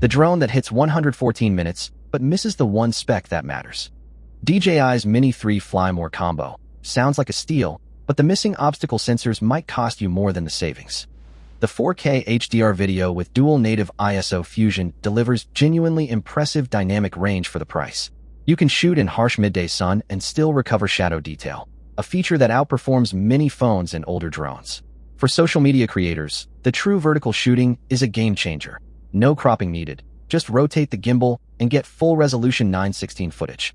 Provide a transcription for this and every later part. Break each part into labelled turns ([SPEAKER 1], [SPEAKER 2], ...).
[SPEAKER 1] The drone that hits 114 minutes but misses the one spec that matters. DJI's Mini 3 Fly More combo sounds like a steal, but the missing obstacle sensors might cost you more than the savings. The 4K HDR video with dual native ISO fusion delivers genuinely impressive dynamic range for the price. You can shoot in harsh midday sun and still recover shadow detail, a feature that outperforms many phones and older drones. For social media creators, the true vertical shooting is a game changer. No cropping needed. Just rotate the gimbal and get full resolution 9:16 footage.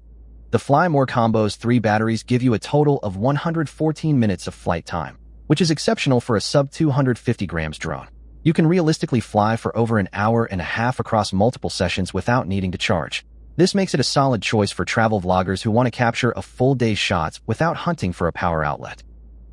[SPEAKER 1] The Fly More combo's 3 batteries give you a total of 114 minutes of flight time, which is exceptional for a sub 250 grams drone. You can realistically fly for over an hour and a half across multiple sessions without needing to charge. This makes it a solid choice for travel vloggers who want to capture a full day's shots without hunting for a power outlet.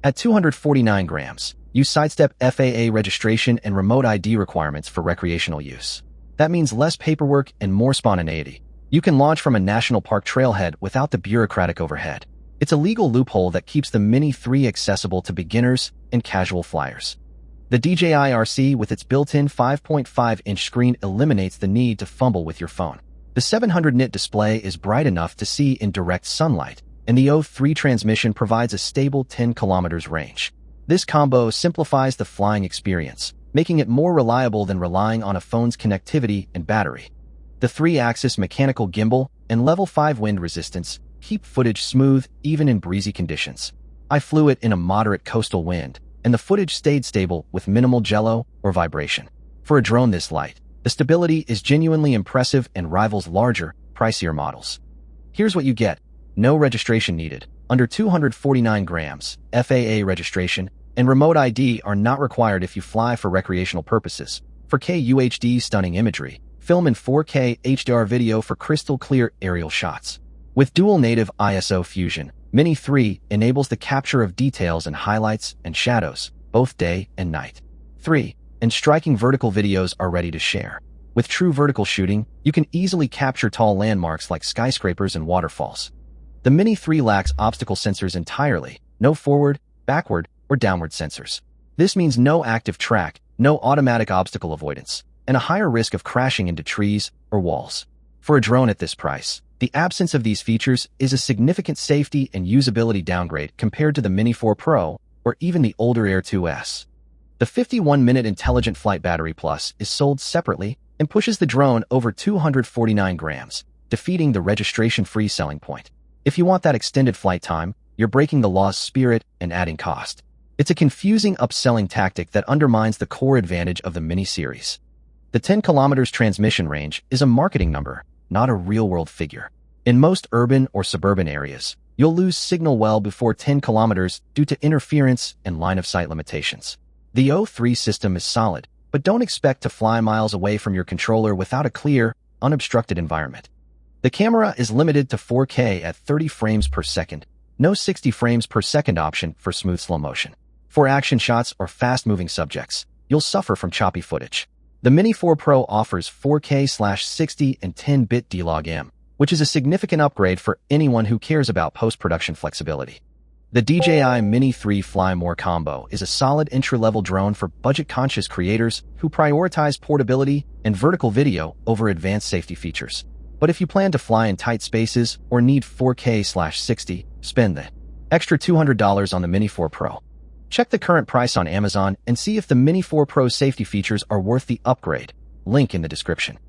[SPEAKER 1] At 249 grams, you sidestep FAA registration and remote ID requirements for recreational use. That means less paperwork and more spontaneity. You can launch from a national park trailhead without the bureaucratic overhead. It's a legal loophole that keeps the Mini 3 accessible to beginners and casual flyers. The DJI RC with its built-in 5.5-inch screen eliminates the need to fumble with your phone. The 700 nit display is bright enough to see in direct sunlight, and the O3 transmission provides a stable 10 kilometers range. This combo simplifies the flying experience, making it more reliable than relying on a phone's connectivity and battery. The 3-axis mechanical gimbal and level 5 wind resistance keep footage smooth even in breezy conditions. I flew it in a moderate coastal wind, and the footage stayed stable with minimal jello or vibration. For a drone this light, the stability is genuinely impressive and rivals larger, pricier models. Here's what you get. No registration needed. Under 249 grams, FAA registration and remote ID are not required if you fly for recreational purposes. For UHD Stunning Imagery Film and 4K HDR video for crystal clear aerial shots. With dual native ISO fusion, Mini 3 enables the capture of details and highlights and shadows, both day and night. 3. And striking vertical videos are ready to share. With true vertical shooting, you can easily capture tall landmarks like skyscrapers and waterfalls. The Mini 3 lacks obstacle sensors entirely, no forward, backward, or downward sensors. This means no active track, no automatic obstacle avoidance, and a higher risk of crashing into trees or walls. For a drone at this price, the absence of these features is a significant safety and usability downgrade compared to the Mini 4 Pro or even the older Air 2S. The 51-minute Intelligent Flight Battery Plus is sold separately and pushes the drone over 249 grams, defeating the registration-free selling point. If you want that extended flight time, you're breaking the law's spirit and adding cost. It's a confusing upselling tactic that undermines the core advantage of the Mini series. The 10 kilometers transmission range is a marketing number, not a real-world figure. In most urban or suburban areas, you'll lose signal well before 10 kilometers due to interference and line-of-sight limitations. The O3 system is solid, but don't expect to fly miles away from your controller without a clear, unobstructed environment. The camera is limited to 4K at 30 frames per second, no 60 frames per second option for smooth slow motion. For action shots or fast-moving subjects, you'll suffer from choppy footage. The Mini 4 Pro offers 4K/60 and 10-bit D-Log-M, which is a significant upgrade for anyone who cares about post-production flexibility. The DJI Mini 3 Fly More combo is a solid entry-level drone for budget-conscious creators who prioritize portability and vertical video over advanced safety features. But if you plan to fly in tight spaces or need 4K/60, spend the extra $200 on the Mini 4 Pro. Check the current price on Amazon and see if the Mini 4 Pro safety features are worth the upgrade. Link in the description.